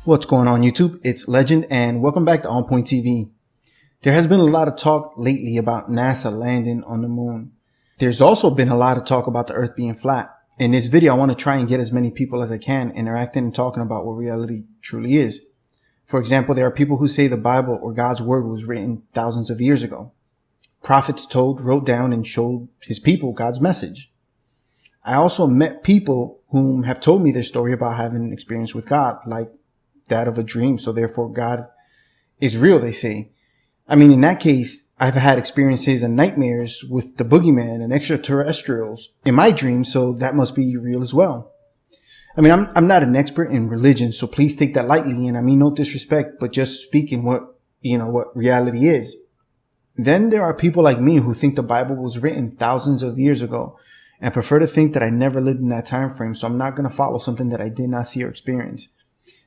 What's going on YouTube? It's Legend and welcome back to On Point TV. There has been a lot of talk lately about NASA landing on the moon. There's also been a lot of talk about the Earth being flat. In this video, I want to try and get as many people as I can interacting and talking about what reality truly is. For example, there are people who say the Bible or God's word was written thousands of years ago. Prophets told, wrote down, and showed his people God's message. I also met people whom have told me their story about having an experience with God, like that of a dream. So therefore God is real, they say. I mean, in that case, I've had experiences and nightmares with the boogeyman and extraterrestrials in my dreams. So that must be real as well. I mean, I'm not an expert in religion, so please take that lightly. And I mean, no disrespect, but just speaking what reality is. Then there are people like me who think the Bible was written thousands of years ago and prefer to think that I never lived in that time frame. So I'm not going to follow something that I did not see or experience.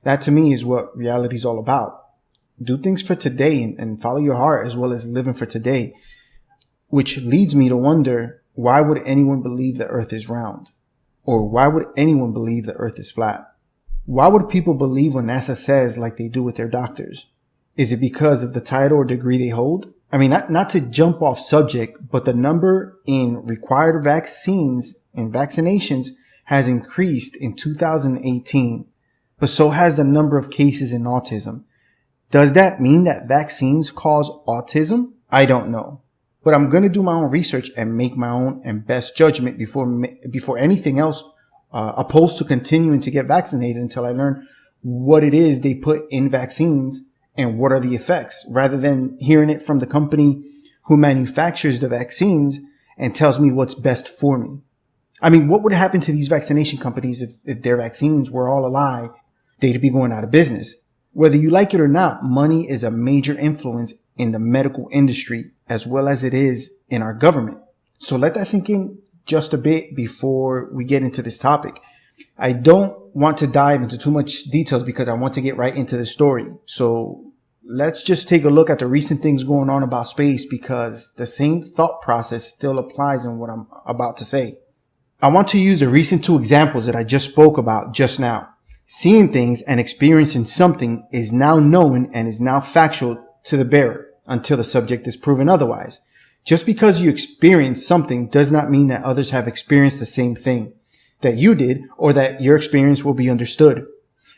That to me is what reality is all about. Do things for today and follow your heart as well as living for today, which leads me to wonder, why would anyone believe the earth is round? Or why would anyone believe the earth is flat? Why would people believe what NASA says like they do with their doctors? Is it because of the title or degree they hold? I mean, not to jump off subject, but the number in required vaccines and vaccinations has increased in 2018. But so has the number of cases in autism. Does that mean that vaccines cause autism? I don't know. But I'm going to do my own research and make my own and best judgment before anything else, opposed to continuing to get vaccinated until I learn what it is they put in vaccines and what are the effects, rather than hearing it from the company who manufactures the vaccines and tells me what's best for me. I mean, what would happen to these vaccination companies if their vaccines were all a lie? They'd be going out of business. Whether you like it or not, money is a major influence in the medical industry as well as it is in our government. So let that sink in just a bit before we get into this topic. I don't want to dive into too much details because I want to get right into the story. So let's just take a look at the recent things going on about space, because the same thought process still applies in what I'm about to say. I want to use the recent two examples that I just spoke about just now. Seeing things and experiencing something is now known and is now factual to the bearer until the subject is proven otherwise. Just because you experience something does not mean that others have experienced the same thing that you did or that your experience will be understood.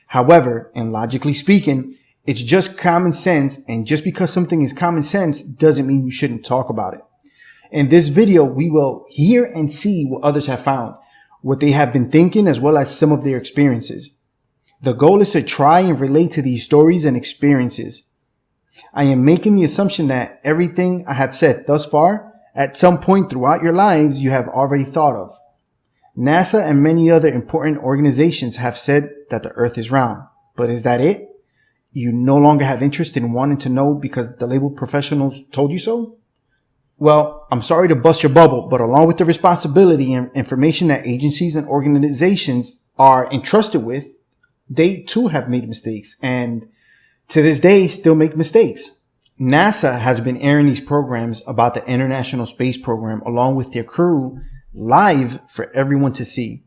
However, and logically speaking, it's just common sense, and just because something is common sense doesn't mean you shouldn't talk about it. In this video, we will hear and see what others have found, what they have been thinking, as well as some of their experiences. The goal is to try and relate to these stories and experiences. I am making the assumption that everything I have said thus far, at some point throughout your lives, you have already thought of. NASA and many other important organizations have said that the earth is round. But is that it? You no longer have interest in wanting to know because the labeled professionals told you so? Well, I'm sorry to bust your bubble, but along with the responsibility and information that agencies and organizations are entrusted with, they too have made mistakes, and to this day still make mistakes. NASA has been airing these programs about the International Space Program along with their crew live for everyone to see.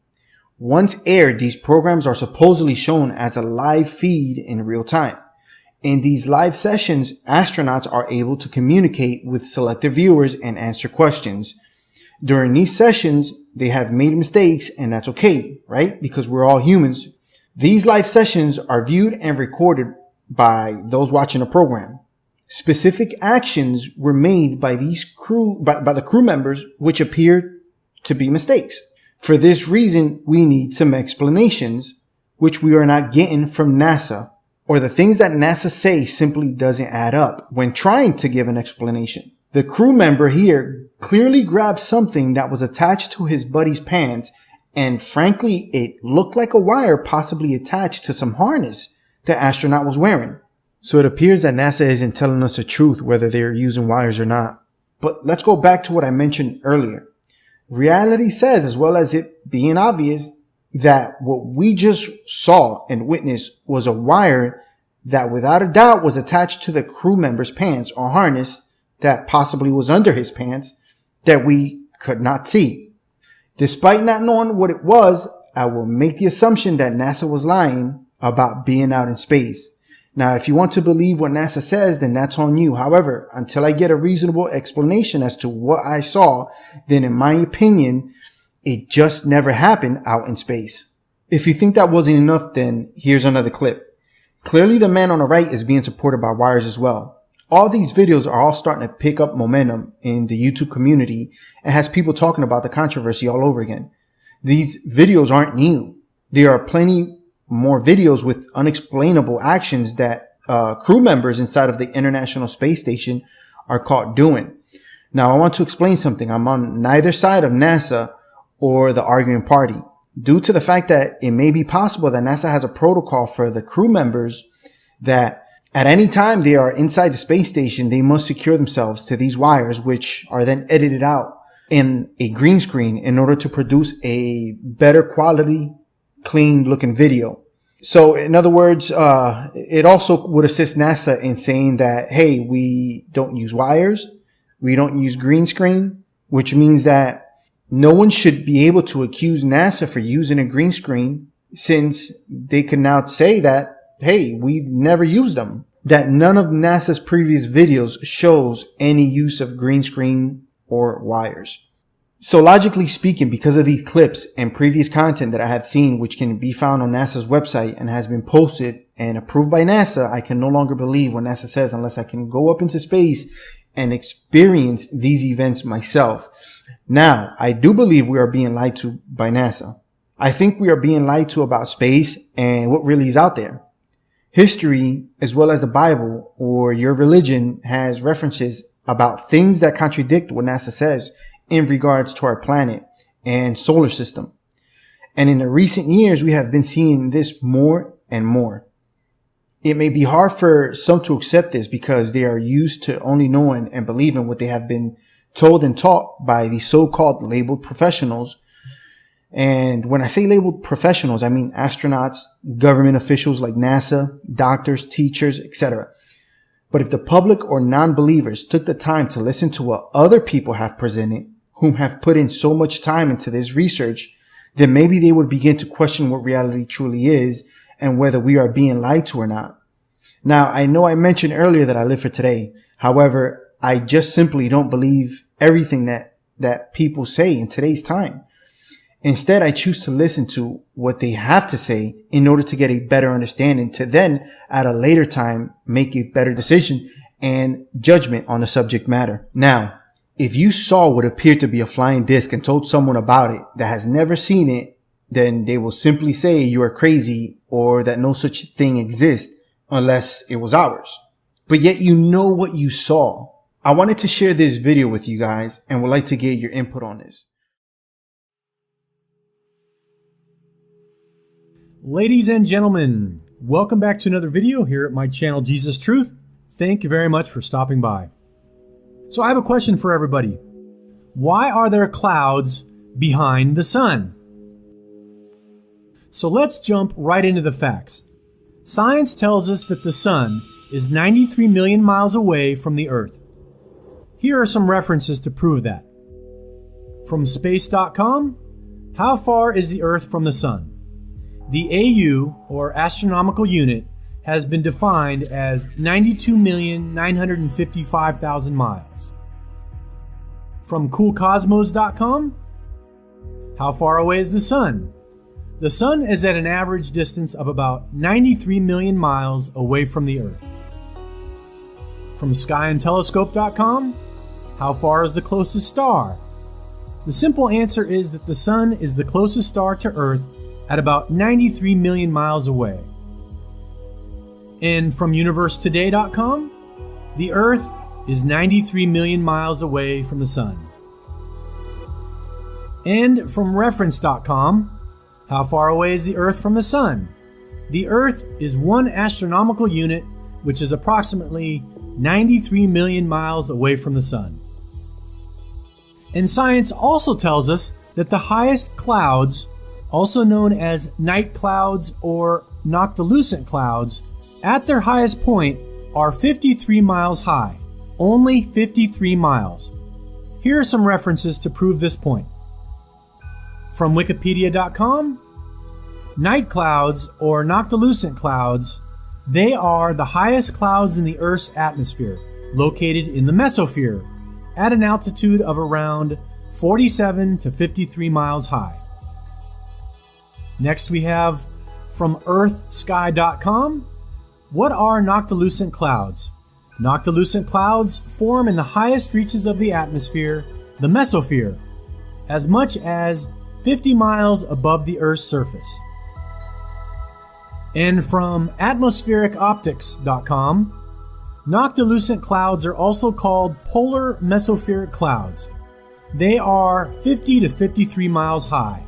Once aired, these programs are supposedly shown as a live feed in real time. In these live sessions, astronauts are able to communicate with selected viewers and answer questions. During these sessions, they have made mistakes, and that's okay, right? Because we're all humans. These live sessions are viewed and recorded by those watching the program. Specific actions were made by the crew members, which appear to be mistakes. For this reason, we need some explanations, which we are not getting from NASA, or the things that NASA say simply doesn't add up when trying to give an explanation. The crew member here clearly grabbed something that was attached to his buddy's pants, and frankly, it looked like a wire possibly attached to some harness the astronaut was wearing. So it appears that NASA isn't telling us the truth whether they're using wires or not. But let's go back to what I mentioned earlier. Reality says, as well as it being obvious, that what we just saw and witnessed was a wire that without a doubt was attached to the crew member's pants or harness that possibly was under his pants that we could not see. Despite not knowing what it was, I will make the assumption that NASA was lying about being out in space. Now, if you want to believe what NASA says, then that's on you. However, until I get a reasonable explanation as to what I saw, then in my opinion, it just never happened out in space. If you think that wasn't enough, then here's another clip. Clearly, the man on the right is being supported by wires as well. All these videos are all starting to pick up momentum in the YouTube community and has people talking about the controversy all over again. These videos aren't new. There are plenty more videos with unexplainable actions that crew members inside of the International Space Station are caught doing. Now, I want to explain something. I'm on neither side of NASA or the arguing party, due to the fact that it may be possible that NASA has a protocol for the crew members that at any time they are inside the space station, they must secure themselves to these wires, which are then edited out in a green screen in order to produce a better quality, clean looking video. So in other words, it also would assist NASA in saying that, hey, we don't use wires. We don't use green screen, which means that no one should be able to accuse NASA for using a green screen, since they can now say that, hey, we've never used them. That none of NASA's previous videos shows any use of green screen or wires. So logically speaking, because of these clips and previous content that I have seen, which can be found on NASA's website and has been posted and approved by NASA, I can no longer believe what NASA says unless I can go up into space and experience these events myself. Now, I do believe we are being lied to by NASA. I think we are being lied to about space and what really is out there. History, as well as the Bible or your religion, has references about things that contradict what NASA says in regards to our planet and solar system. And in the recent years, we have been seeing this more and more. It may be hard for some to accept this because they are used to only knowing and believing what they have been told and taught by the so-called labeled professionals. And when I say labeled professionals, I mean astronauts, government officials like NASA, doctors, teachers, etc. But if the public or non-believers took the time to listen to what other people have presented, whom have put in so much time into this research, then maybe they would begin to question what reality truly is and whether we are being lied to or not. Now, I know I mentioned earlier that I live for today. However, I just simply don't believe everything that people say in today's time. Instead, I choose to listen to what they have to say in order to get a better understanding, to then at a later time make a better decision and judgment on the subject matter. Now, if you saw what appeared to be a flying disc and told someone about it that has never seen it, then they will simply say you are crazy or that no such thing exists unless it was ours. But yet you know what you saw. I wanted to share this video with you guys and would like to get your input on this. Ladies and gentlemen, welcome back to another video here at my channel, Jesus Truth. Thank you very much for stopping by. So I have a question for everybody. Why are there clouds behind the sun? So let's jump right into the facts. Science tells us that the sun is 93 million miles away from the Earth. Here are some references to prove that. From space.com, how far is the Earth from the sun? The AU, or astronomical unit, has been defined as 92,955,000 miles. From coolcosmos.com, how far away is the sun? The sun is at an average distance of about 93 million miles away from the Earth. From skyandtelescope.com, how far is the closest star? The simple answer is that the sun is the closest star to Earth at about 93 million miles away. And from universetoday.com, the Earth is 93 million miles away from the sun. And from reference.com, how far away is the Earth from the sun? The Earth is one astronomical unit, which is approximately 93 million miles away from the sun. And science also tells us that the highest clouds, also known as night clouds or noctilucent clouds, at their highest point are 53 miles high. Only 53 miles. Here are some references to prove this point. From wikipedia.com, Night clouds, or noctilucent clouds, they are the highest clouds in the Earth's atmosphere, located in the mesosphere, at an altitude of around 47 to 53 miles high. Next we have from earthsky.com, what are noctilucent clouds? Noctilucent clouds form in the highest reaches of the atmosphere, the mesosphere, as much as 50 miles above the Earth's surface. And from atmosphericoptics.com, noctilucent clouds are also called polar mesospheric clouds. They are 50 to 53 miles high.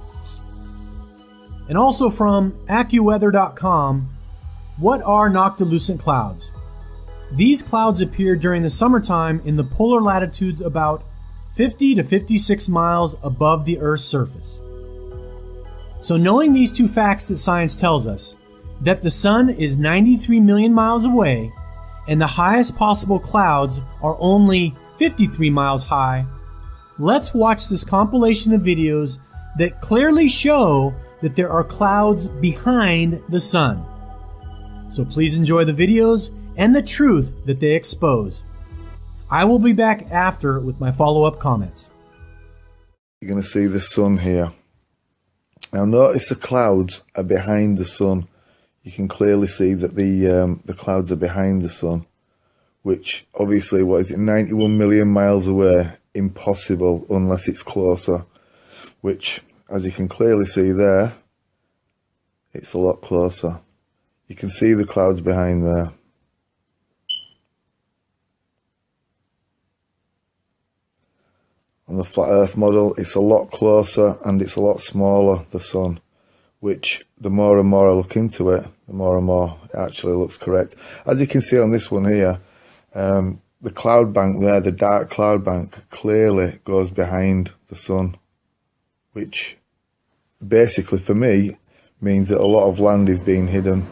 And also from AccuWeather.com, what are noctilucent clouds? These clouds appear during the summertime in the polar latitudes about 50 to 56 miles above the Earth's surface. So knowing these two facts that science tells us, that the sun is 93 million miles away and the highest possible clouds are only 53 miles high, let's watch this compilation of videos that clearly show that there are clouds behind the sun. So please enjoy the videos and the truth that they expose. I will be back after with my follow-up comments. You're going to see the sun here. Now notice the clouds are behind the sun. You can clearly see that the clouds are behind the sun, which obviously, 91 million miles away? Impossible unless it's closer, which, as you can clearly see there, it's a lot closer. You can see the clouds behind there. On the flat earth model, it's a lot closer and it's a lot smaller, the sun, which the more and more I look into it, the more and more it actually looks correct. As you can see on this one here, the cloud bank there, the dark cloud bank, clearly goes behind the sun, which basically for me means that a lot of land is being hidden.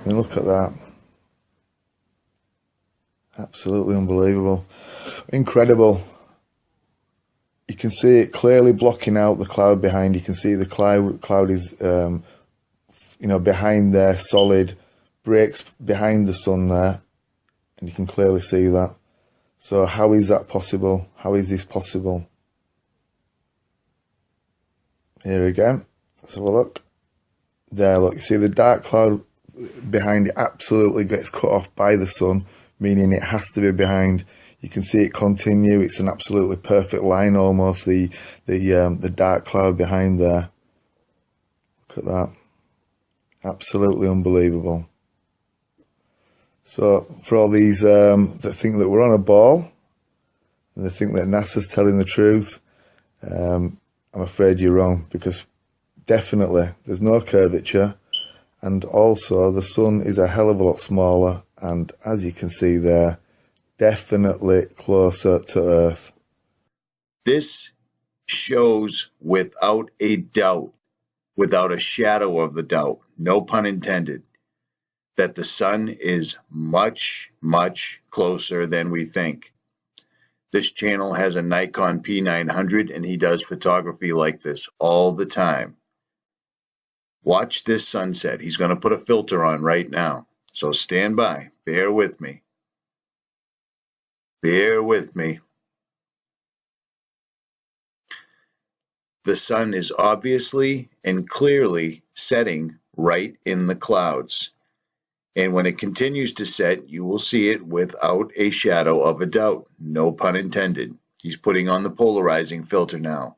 And look at that. Absolutely unbelievable. Incredible. You can see it clearly blocking out the cloud behind. You can see the cloud is, behind there, solid, breaks behind the sun there, and you can clearly see that. So how is that possible? How is this possible? Here again, let's have a look. There, look, you see the dark cloud behind it absolutely gets cut off by the sun, meaning it has to be behind. You can see it continue. It's an absolutely perfect line almost, the dark cloud behind there. Look at that. Absolutely unbelievable. So for all these that think that we're on a ball and they think that NASA's telling the truth, I'm afraid you're wrong, because definitely there's no curvature, and also the sun is a hell of a lot smaller, and as you can see there, definitely closer to Earth. This shows without a doubt, without a shadow of the doubt, no pun intended, that the sun is much, much closer than we think. This channel has a Nikon P900 and he does photography like this all the time. Watch this sunset. He's going to put a filter on right now. So stand by. Bear with me. Bear with me. The sun is obviously and clearly setting right in the clouds. And when it continues to set, you will see it without a shadow of a doubt. No pun intended. He's putting on the polarizing filter now.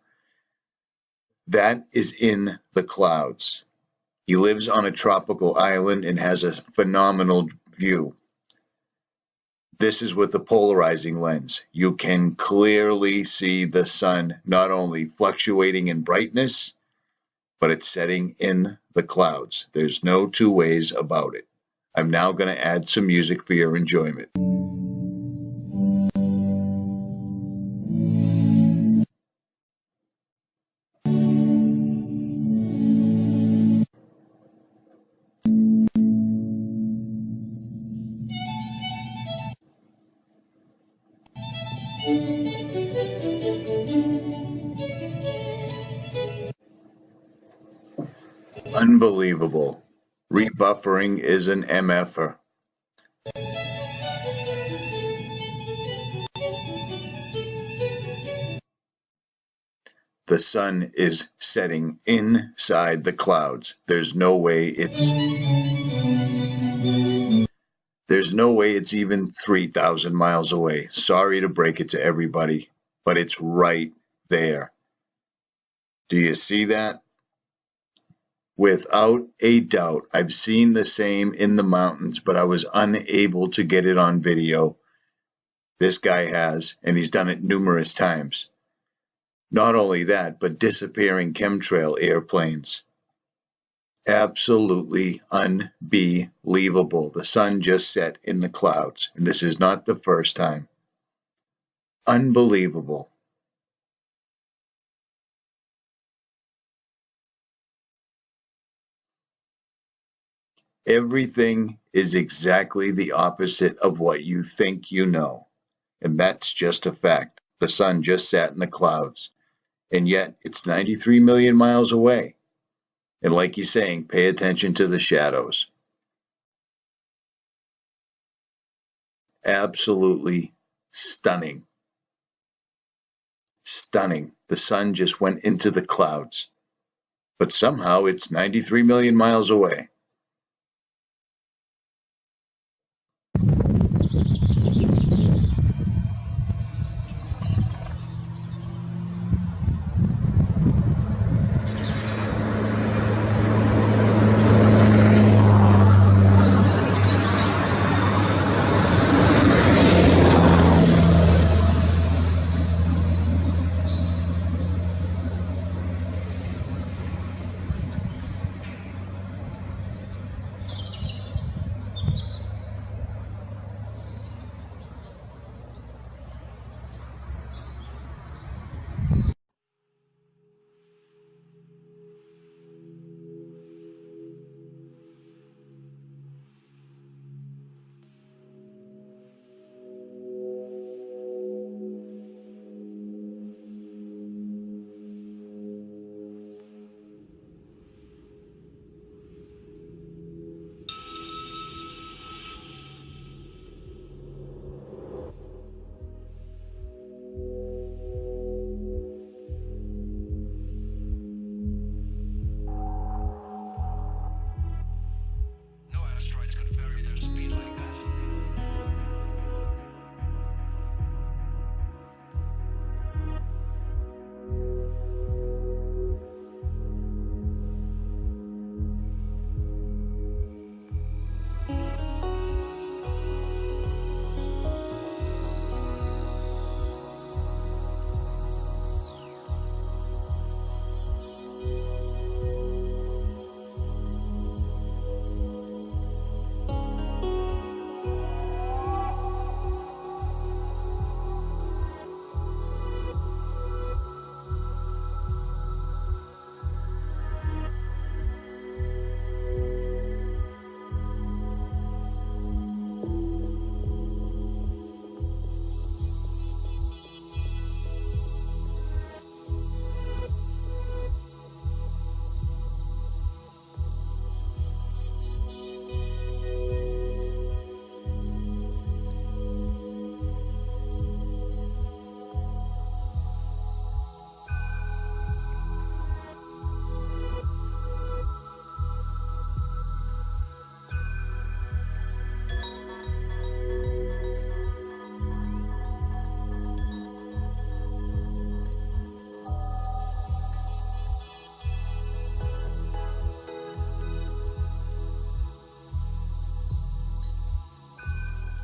That is in the clouds. He lives on a tropical island and has a phenomenal view. This is with the polarizing lens. You can clearly see the sun not only fluctuating in brightness, but it's setting in the clouds. There's no two ways about it. I'm now going to add some music for your enjoyment. Unbelievable. Rebuffering is an MFer. The sun is setting inside the clouds. There's no way it's even 3,000 miles away. Sorry to break it to everybody, but it's right there. Do you see that? Without a doubt. I've seen the same in the mountains, but I was unable to get it on video. This guy has, and he's done it numerous times. Not only that, but disappearing chemtrail airplanes. Absolutely unbelievable. The sun just set in the clouds, and this is not the first time. Unbelievable. Everything is exactly the opposite of what you think you know. And that's just a fact. The sun just sat in the clouds. And yet it's 93 million miles away. And like he's saying, pay attention to the shadows. Absolutely stunning. Stunning. The sun just went into the clouds. But somehow it's 93 million miles away.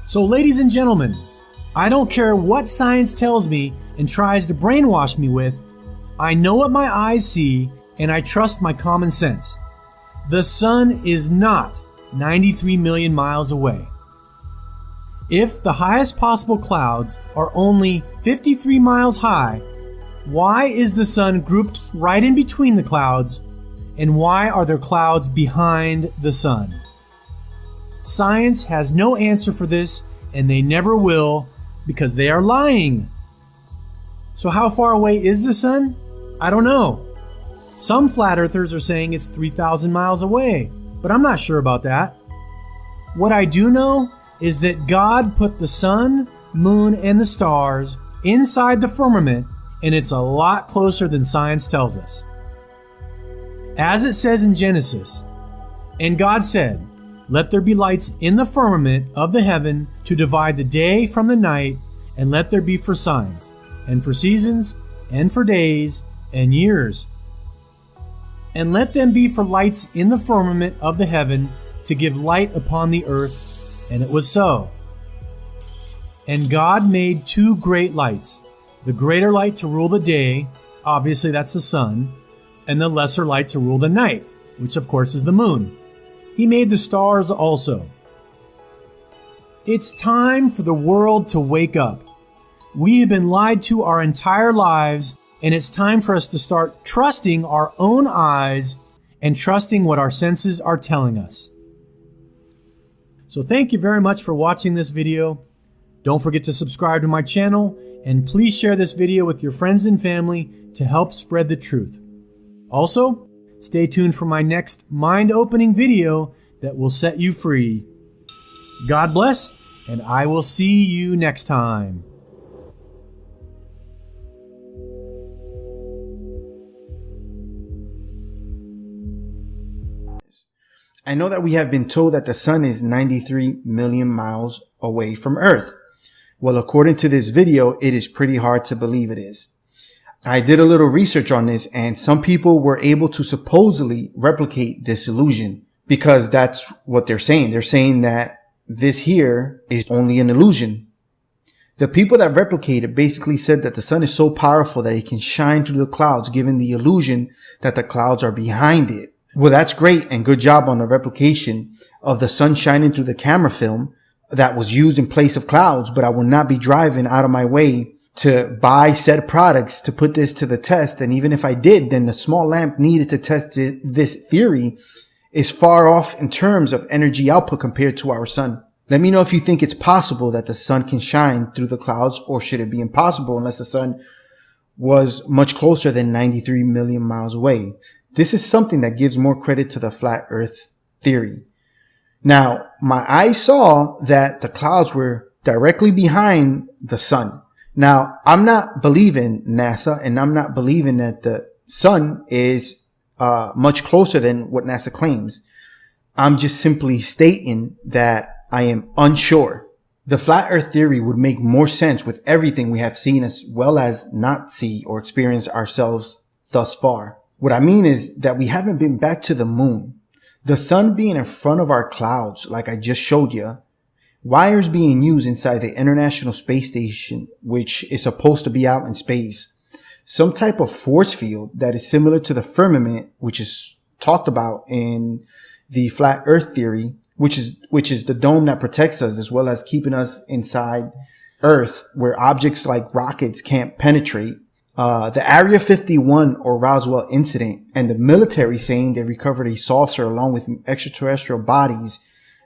So, ladies and gentlemen, I don't care what science tells me and tries to brainwash me with, I know what my eyes see and I trust my common sense. The sun is not 93 million miles away. If the highest possible clouds are only 53 miles high, why is the sun grouped right in between the clouds, and why are there clouds behind the sun? Science has no answer for this, and they never will, because they are lying. So how far away is the sun? I don't know. Some flat earthers are saying it's 3,000 miles away, but I'm not sure about that. What I do know is that God put the sun, moon, and the stars inside the firmament, and it's a lot closer than science tells us. As it says in Genesis, "And God said, let there be lights in the firmament of the heaven to divide the day from the night, and let there be for signs, and for seasons, and for days, and years. And let them be for lights in the firmament of the heaven to give light upon the earth. And it was so. And God made two great lights, the greater light to rule the day," obviously that's the sun, "and the lesser light to rule the night," which of course is the moon. He made the stars also. It's time for the world to wake up. We have been lied to our entire lives, and it's time for us to start trusting our own eyes and trusting what our senses are telling us. So thank you very much for watching this video. Don't forget to subscribe to my channel, and please share this video with your friends and family to help spread the truth. Also, stay tuned for my next mind-opening video that will set you free. God bless, and I will see you next time. I know that we have been told that the sun is 93 million miles away from Earth. Well, according to this video, it is pretty hard to believe it is. I did a little research on this, and some people were able to supposedly replicate this illusion, because that's what they're saying. They're saying that this here is only an illusion. The people that replicated basically said that the sun is so powerful that it can shine through the clouds, giving the illusion that the clouds are behind it. Well, that's great, and good job on the replication of the sun shining through the camera film that was used in place of clouds, but I will not be driving out of my way to buy said products to put this to the test. And even if I did, then the small lamp needed to test this theory is far off in terms of energy output compared to our sun. Let me know if you think it's possible that the sun can shine through the clouds, or should it be impossible unless the sun was much closer than 93 million miles away. This is something that gives more credit to the flat earth theory. Now, my eyes saw that the clouds were directly behind the sun. Now, I'm not believing NASA, and I'm not believing that the sun is much closer than what NASA claims. I'm just simply stating that I am unsure. The flat earth theory would make more sense with everything we have seen as well as not see or experience ourselves thus far. What I mean is that we haven't been back to the moon. The sun being in front of our clouds, like I just showed you, wires being used inside the International Space Station, which is supposed to be out in space, some type of force field that is similar to the firmament, which is talked about in the flat earth theory, which is the dome that protects us as well as keeping us inside Earth, where objects like rockets can't penetrate. The Area 51 or Roswell incident, and the military saying they recovered a saucer along with extraterrestrial bodies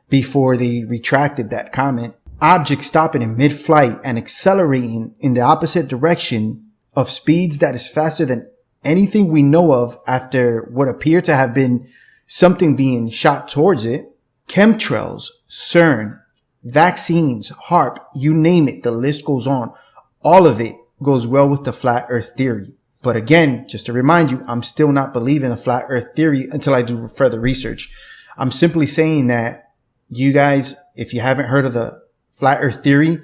before they retracted that comment. Objects stopping in mid-flight and accelerating in the opposite direction of speeds that is faster than anything we know of after what appeared to have been something being shot towards it. Chemtrails, CERN, vaccines, HARP, you name it, the list goes on. All of it goes well with the flat earth theory. But again, just to remind you, I'm still not believing the flat earth theory until I do further research. I'm simply saying that you guys, if you haven't heard of the flat earth theory,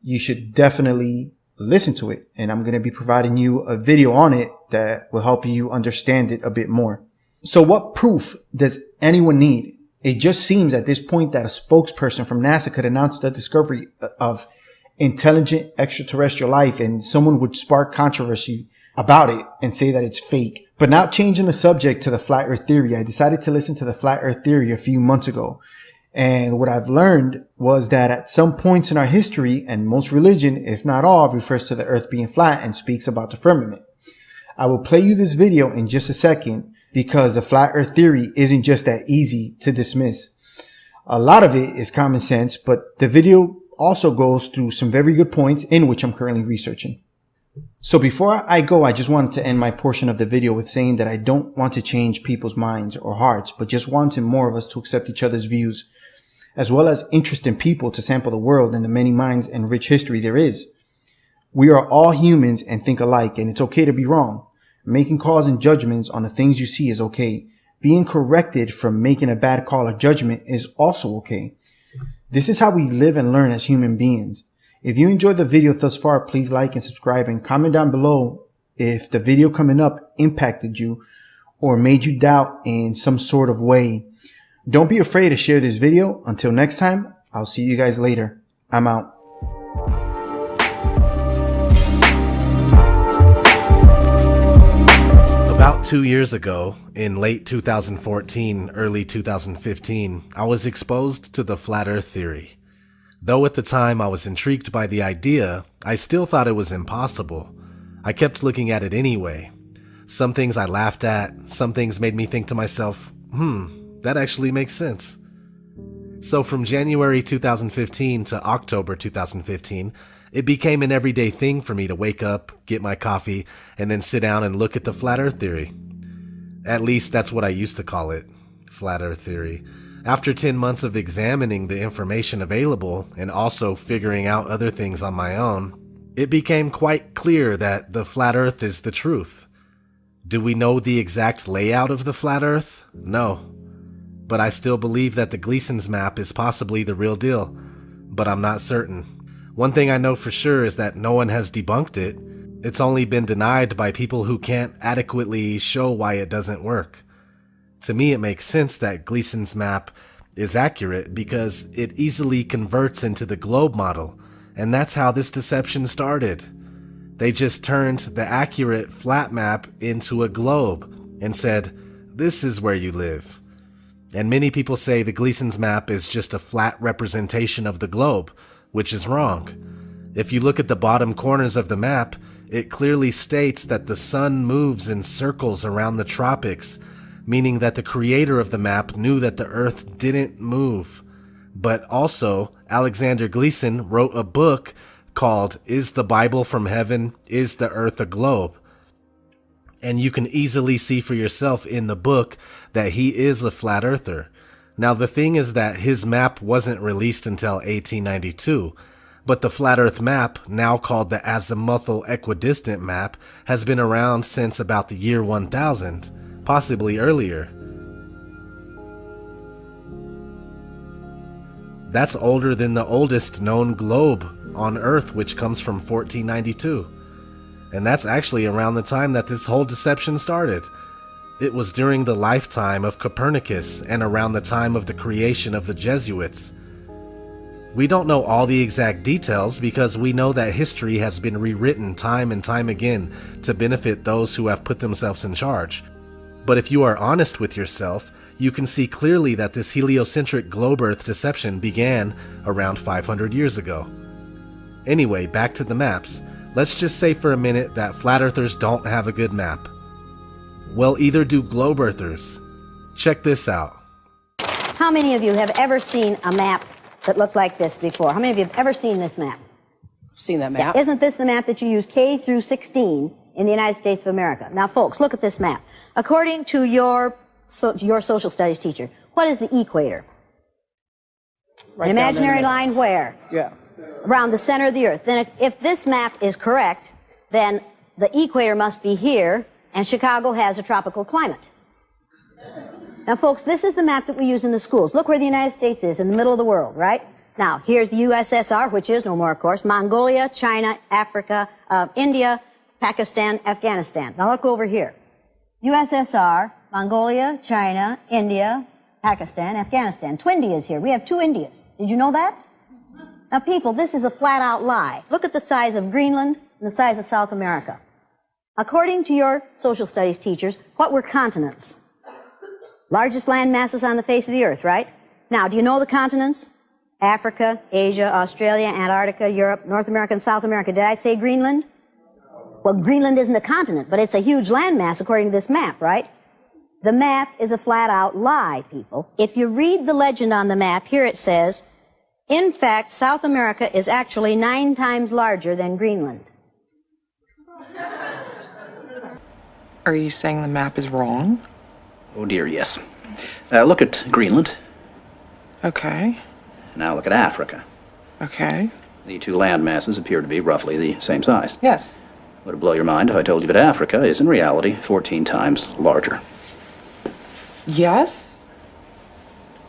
you should definitely listen to it. And I'm going to be providing you a video on it that will help you understand it a bit more. So what proof does anyone need? It just seems at this point that a spokesperson from NASA could announce the discovery of intelligent extraterrestrial life and someone would spark controversy about it and say that it's fake. But now changing the subject to the flat earth theory, I decided to listen to the flat earth theory a few months ago. And what I've learned was that at some points in our history, and most religion, if not all, refers to the earth being flat and speaks about the firmament. I will play you this video in just a second because the flat earth theory isn't just that easy to dismiss. A lot of it is common sense, but the video also goes through some very good points in which I'm currently researching. So before I go, I just wanted to end my portion of the video with saying that I don't want to change people's minds or hearts, but just wanted more of us to accept each other's views, as well as interest in people to sample the world and the many minds and rich history there is. We are all humans and think alike, and it's okay to be wrong. Making calls and judgments on the things you see is okay. Being corrected from making a bad call or judgment is also okay. This is how we live and learn as human beings. If you enjoyed the video thus far, please like and subscribe and comment down below if the video coming up impacted you or made you doubt in some sort of way. Don't be afraid to share this video. Until next time, I'll see you guys later. I'm out. About 2 years ago, in late 2014, early 2015, I was exposed to the flat earth theory. Though at the time I was intrigued by the idea, I still thought it was impossible. I kept looking at it anyway. Some things I laughed at, some things made me think to myself, that actually makes sense. So from January 2015 to October 2015, it became an everyday thing for me to wake up, get my coffee, and then sit down and look at the flat earth theory. At least that's what I used to call it, flat earth theory. After 10 months of examining the information available and also figuring out other things on my own, it became quite clear that the flat earth is the truth. Do we know the exact layout of the flat earth? No. But I still believe that the Gleason's map is possibly the real deal, but I'm not certain. One thing I know for sure is that no one has debunked it. It's only been denied by people who can't adequately show why it doesn't work. To me, it makes sense that Gleason's map is accurate because it easily converts into the globe model, and that's how this deception started. They just turned the accurate flat map into a globe and said, this is where you live. And many people say the Gleason's map is just a flat representation of the globe, which is wrong. If you look at the bottom corners of the map, it clearly states that the sun moves in circles around the tropics, meaning that the creator of the map knew that the earth didn't move. But also, Alexander Gleason wrote a book called Is the Bible from Heaven? Is the Earth a Globe? And you can easily see for yourself in the book that he is a flat earther. Now the thing is that his map wasn't released until 1892, but the flat earth map, now called the azimuthal equidistant map, has been around since about the year 1000. Possibly earlier. That's older than the oldest known globe on Earth, which comes from 1492. And that's actually around the time that this whole deception started. It was during the lifetime of Copernicus and around the time of the creation of the Jesuits. We don't know all the exact details because we know that history has been rewritten time and time again to benefit those who have put themselves in charge. But if you are honest with yourself, you can see clearly that this heliocentric globe Earth deception began around 500 years ago. Anyway, back to the maps. Let's just say for a minute that flat earthers don't have a good map. Well, either do globe earthers. Check this out. How many of you have ever seen a map that looked like this before? How many of you have ever seen this map? Seen that map. Yeah. Isn't this the map that you use K through 16 in the United States of America? Now, folks, look at this map. According to your social studies teacher, what is the equator? Right An down imaginary in there. line where? Yeah. Around the center of the Earth. Then if this map is correct, then the equator must be here, and Chicago has a tropical climate. Now, folks, this is the map that we use in the schools. Look where the United States is, in the middle of the world, right? Now, here's the USSR, which is no more, of course, Mongolia, China, Africa, India, Pakistan, Afghanistan. Now, look over here. USSR, Mongolia, China, India, Pakistan, Afghanistan. Two Indias here. We have two Indias. Did you know that? Now, people, this is a flat-out lie. Look at the size of Greenland and the size of South America. According to your social studies teachers, what were continents? Largest land masses on the face of the Earth, right? Now, do you know the continents? Africa, Asia, Australia, Antarctica, Europe, North America, and South America. Did I say Greenland? Well, Greenland isn't a continent, but it's a huge landmass according to this map, right? The map is a flat-out lie, people. If you read the legend on the map, here it says, in fact, South America is actually 9 times larger than Greenland. Are you saying the map is wrong? Oh dear, yes. Look at Greenland. Okay. Now look at Africa. Okay. The two land masses appear to be roughly the same size. Yes. Would it blow your mind if I told you that Africa is in reality 14 times larger? Yes?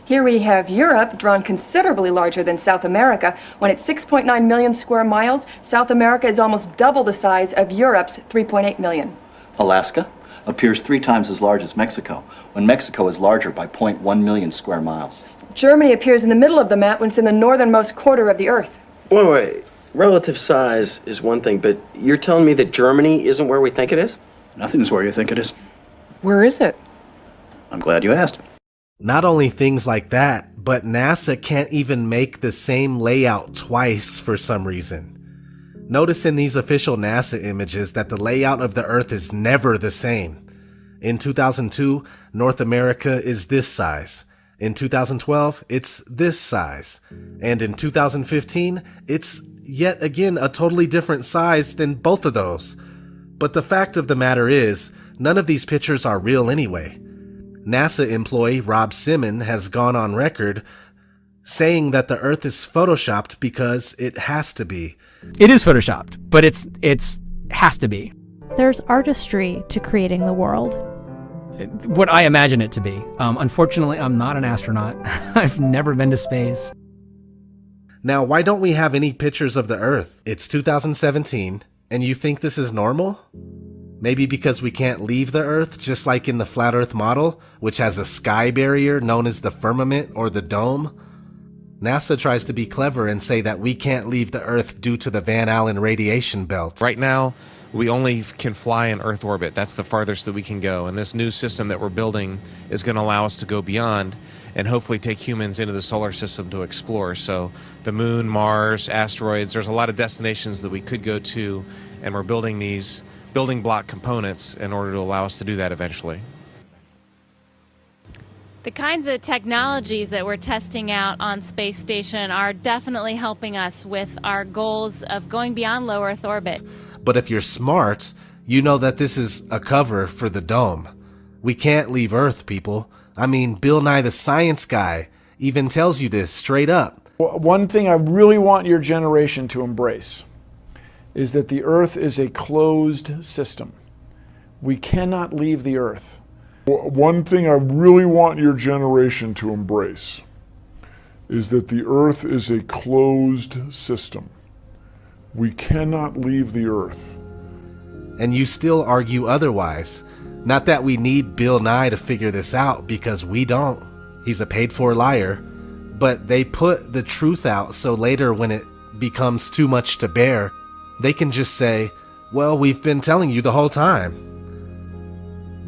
Here we have Europe, drawn considerably larger than South America. When it's 6.9 million square miles, South America is almost double the size of Europe's 3.8 million. Alaska appears 3 times as large as Mexico, when Mexico is larger by 0.1 million square miles. Germany appears in the middle of the map when it's in the northernmost quarter of the Earth. Wait. Relative size is one thing, but you're telling me that Germany isn't where we think it is? Nothing's where you think it is. Where is it? I'm glad you asked. Not only things like that, but NASA can't even make the same layout twice for some reason. Notice in these official NASA images that the layout of the Earth is never the same. In 2002, North America is this size. In 2012, it's this size. And in 2015, it's yet again a totally different size than both of those. But the fact of the matter is, none of these pictures are real anyway. NASA employee Rob Simon has gone on record saying that the Earth is photoshopped because it has to be. It is photoshopped, but it's has to be. There's artistry to creating the world. What I imagine it to be. Unfortunately, I'm not an astronaut. I've never been to space. Now, why don't we have any pictures of the Earth? It's 2017, and you think this is normal? Maybe because we can't leave the Earth, just like in the flat Earth model, which has a sky barrier known as the firmament or the dome? NASA tries to be clever and say that we can't leave the Earth due to the Van Allen radiation belt. Right now, we only can fly in Earth orbit. That's the farthest that we can go. And this new system that we're building is going to allow us to go beyond and hopefully take humans into the solar system to explore. So the moon, Mars, asteroids, there's a lot of destinations that we could go to, and we're building these building block components in order to allow us to do that eventually. The kinds of technologies that we're testing out on space station are definitely helping us with our goals of going beyond low Earth orbit. But if you're smart, you know that this is a cover for the dome. We can't leave Earth, people. I mean, Bill Nye the Science Guy even tells you this straight up. One thing I really want your generation to embrace is that the Earth is a closed system. We cannot leave the Earth. One thing I really want your generation to embrace is that the Earth is a closed system. We cannot leave the Earth. And you still argue otherwise. Not that we need Bill Nye to figure this out, because we don't. He's a paid-for liar. But they put the truth out so later when it becomes too much to bear, they can just say, well, we've been telling you the whole time.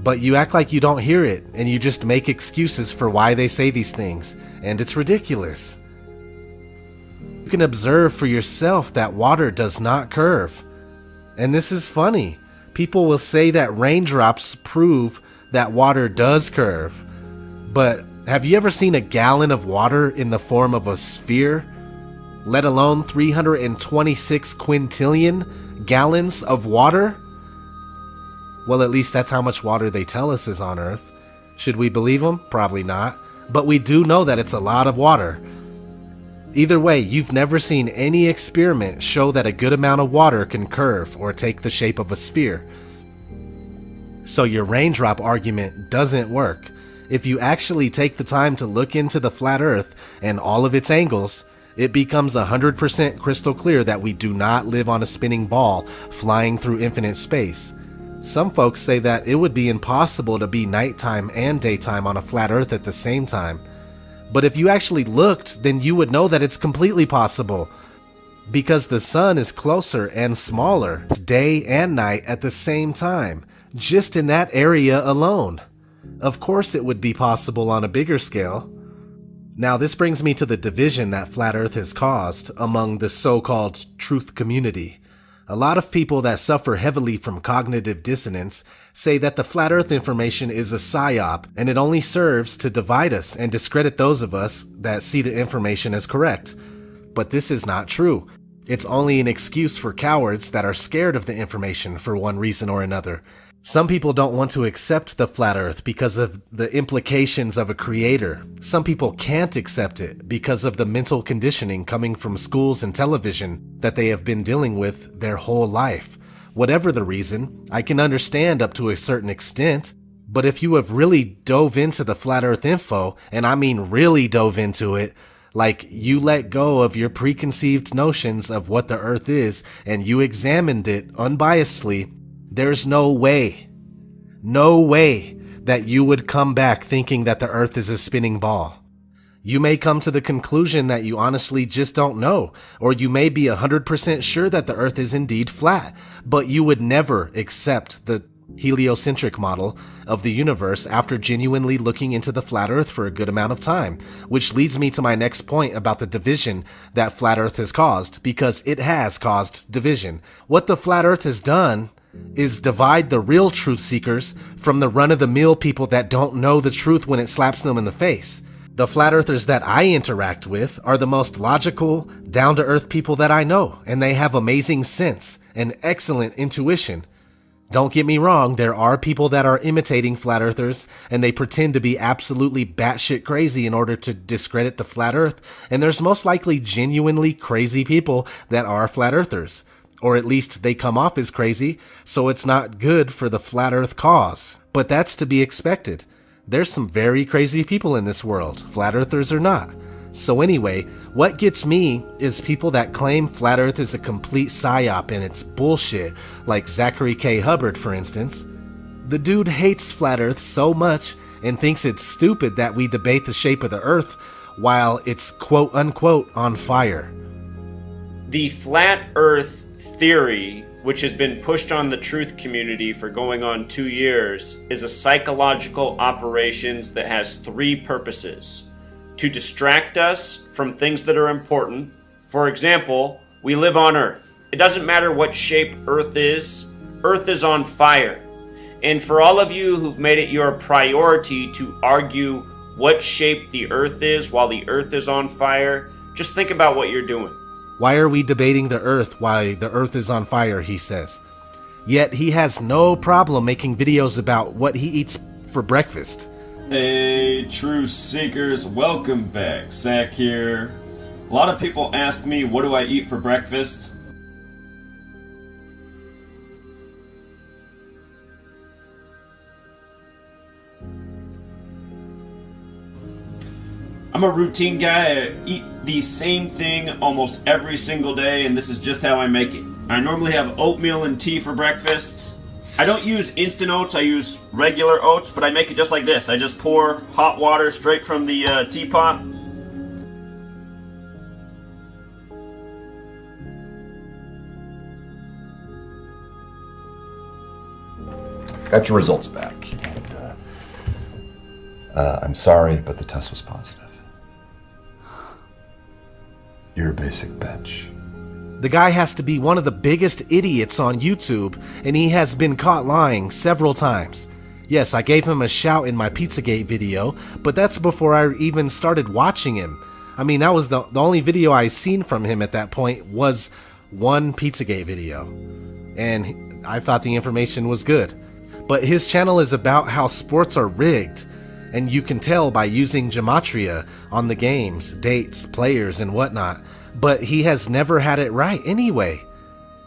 But you act like you don't hear it, and you just make excuses for why they say these things, and it's ridiculous. You can observe for yourself that water does not curve. And this is funny. People will say that raindrops prove that water does curve. But have you ever seen a gallon of water in the form of a sphere? Let alone 326 quintillion gallons of water? Well, at least that's how much water they tell us is on Earth. Should we believe them? Probably not. But we do know that it's a lot of water. Either way, you've never seen any experiment show that a good amount of water can curve or take the shape of a sphere. So your raindrop argument doesn't work. If you actually take the time to look into the flat Earth and all of its angles, it becomes 100% crystal clear that we do not live on a spinning ball flying through infinite space. Some folks say that it would be impossible to be nighttime and daytime on a flat Earth at the same time. But if you actually looked, then you would know that it's completely possible. Because the sun is closer and smaller, day and night at the same time, just in that area alone. Of course it would be possible on a bigger scale. Now this brings me to the division that Flat Earth has caused among the so-called truth community. A lot of people that suffer heavily from cognitive dissonance say that the Flat Earth information is a psyop and it only serves to divide us and discredit those of us that see the information as correct. But this is not true. It's only an excuse for cowards that are scared of the information for one reason or another. Some people don't want to accept the flat earth because of the implications of a creator. Some people can't accept it because of the mental conditioning coming from schools and television that they have been dealing with their whole life. Whatever the reason, I can understand up to a certain extent, but if you have really dove into the flat earth info, and I mean really dove into it, like you let go of your preconceived notions of what the earth is and you examined it unbiasedly, there's no way that you would come back thinking that the earth is a spinning ball. You may come to the conclusion that you honestly just don't know, or you may be 100% sure that the earth is indeed flat, but you would never accept the heliocentric model of the universe after genuinely looking into the flat earth for a good amount of time, which leads me to my next point about the division that flat earth has caused, because it has caused division. What the flat earth has done is divide the real truth seekers from the run-of-the-mill people that don't know the truth when it slaps them in the face. The flat earthers that I interact with are the most logical, down-to-earth people that I know, and they have amazing sense and excellent intuition. Don't get me wrong, there are people that are imitating flat earthers and they pretend to be absolutely batshit crazy in order to discredit the flat earth, and there's most likely genuinely crazy people that are flat earthers. Or at least they come off as crazy, so it's not good for the flat earth cause. But that's to be expected. There's some very crazy people in this world, flat earthers or not. So anyway, what gets me is people that claim flat earth is a complete psyop and it's bullshit, like Zachary K. Hubbard, for instance. The dude hates flat earth so much and thinks it's stupid that we debate the shape of the earth while it's quote unquote on fire. The flat earth theory, which has been pushed on the truth community for going on 2 years, is a psychological operation that has 3 purposes. To distract us from things that are important. For example, we live on Earth. It doesn't matter what shape Earth is on fire. And for all of you who've made it your priority to argue what shape the Earth is while the Earth is on fire, just think about what you're doing. Why are we debating the earth while the earth is on fire, he says. Yet he has no problem making videos about what he eats for breakfast. Hey, truth seekers, welcome back. Zach here. A lot of people ask me, what do I eat for breakfast? I'm a routine guy. I eat the same thing almost every single day, and this is just how I make it. I normally have oatmeal and tea for breakfast. I don't use instant oats, I use regular oats, but I make it just like this. I just pour hot water straight from the teapot. Got your results back, and I'm sorry, but the test was positive. You're a basic bitch. The guy has to be one of the biggest idiots on YouTube, and he has been caught lying several times. Yes, I gave him a shout in my Pizzagate video, but that's before I even started watching him. I mean, that was the only video I seen from him at that point was one Pizzagate video. And I thought the information was good. But his channel is about how sports are rigged. And you can tell by using gematria on the games, dates, players, and whatnot. But he has never had it right anyway.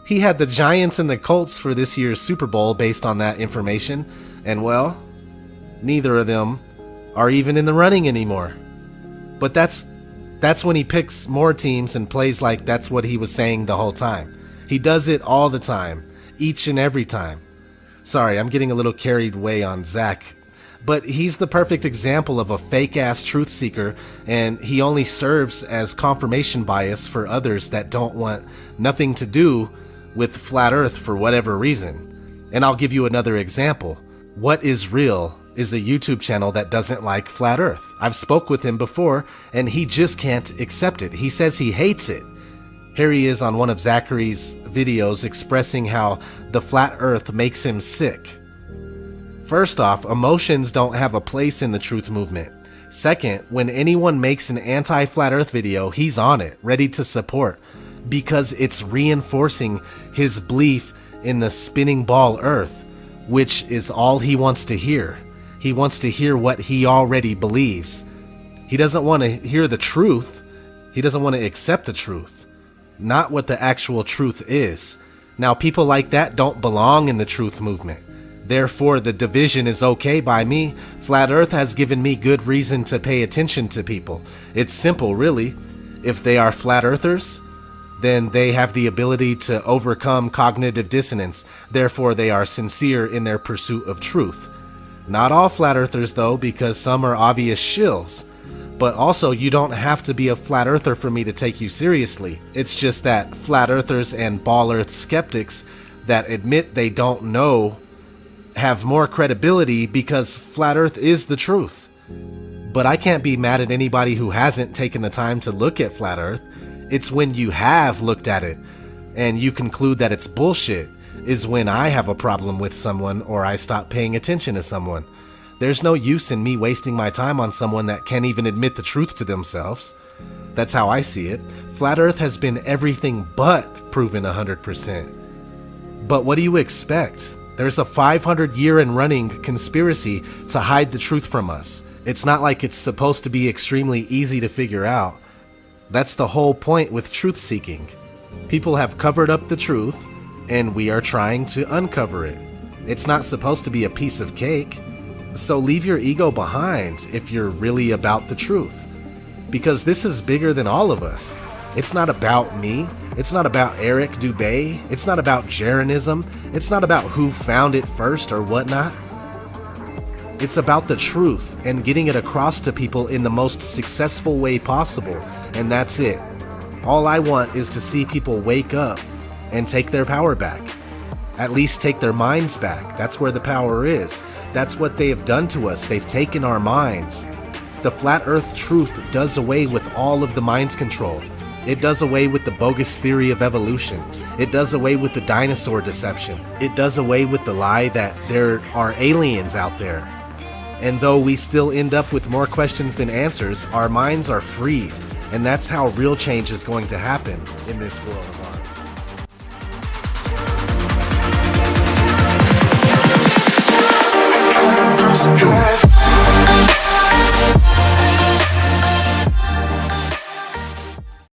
He had the Giants and the Colts for this year's Super Bowl based on that information. And well, neither of them are even in the running anymore. But that's when he picks more teams and plays like that's what he was saying the whole time. He does it all the time, each and every time. Sorry, I'm getting a little carried away on Zach. But he's the perfect example of a fake-ass truth seeker, and he only serves as confirmation bias for others that don't want nothing to do with Flat Earth for whatever reason. And I'll give you another example. What is Real is a YouTube channel that doesn't like Flat Earth. I've spoke with him before, and he just can't accept it. He says he hates it. Here he is on one of Zachary's videos expressing how the Flat Earth makes him sick. First off, emotions don't have a place in the truth movement. Second, when anyone makes an anti-Flat Earth video, he's on it, ready to support, because it's reinforcing his belief in the spinning ball Earth, which is all he wants to hear. He wants to hear what he already believes. He doesn't want to hear the truth. He doesn't want to accept the truth, not what the actual truth is. Now, people like that don't belong in the truth movement. Therefore, the division is okay by me. Flat Earth has given me good reason to pay attention to people. It's simple, really. If they are flat earthers, then they have the ability to overcome cognitive dissonance. Therefore, they are sincere in their pursuit of truth. Not all flat earthers, though, because some are obvious shills. But also, you don't have to be a flat earther for me to take you seriously. It's just that flat earthers and ball earth skeptics that admit they don't know have more credibility because flat earth is the truth. But I can't be mad at anybody who hasn't taken the time to look at flat earth. It's when you have looked at it and you conclude that it's bullshit is when I have a problem with someone or I stop paying attention to someone. There's no use in me wasting my time on someone that can't even admit the truth to themselves. That's how I see it. Flat Earth has been everything but proven 100%. But what do you expect? There's a 500-year and running conspiracy to hide the truth from us. It's not like it's supposed to be extremely easy to figure out. That's the whole point with truth seeking. People have covered up the truth, and we are trying to uncover it. It's not supposed to be a piece of cake. So leave your ego behind if you're really about the truth. Because this is bigger than all of us. It's not about me. It's not about Eric Dubé. It's not about Jeranism. It's not about who found it first or whatnot. It's about the truth and getting it across to people in the most successful way possible. And that's it. All I want is to see people wake up and take their power back. At least take their minds back. That's where the power is. That's what they have done to us. They've taken our minds. The flat earth truth does away with all of the mind control. It does away with the bogus theory of evolution. It does away with the dinosaur deception. It does away with the lie that there are aliens out there. And though we still end up with more questions than answers, our minds are freed. And that's how real change is going to happen in this world of ours.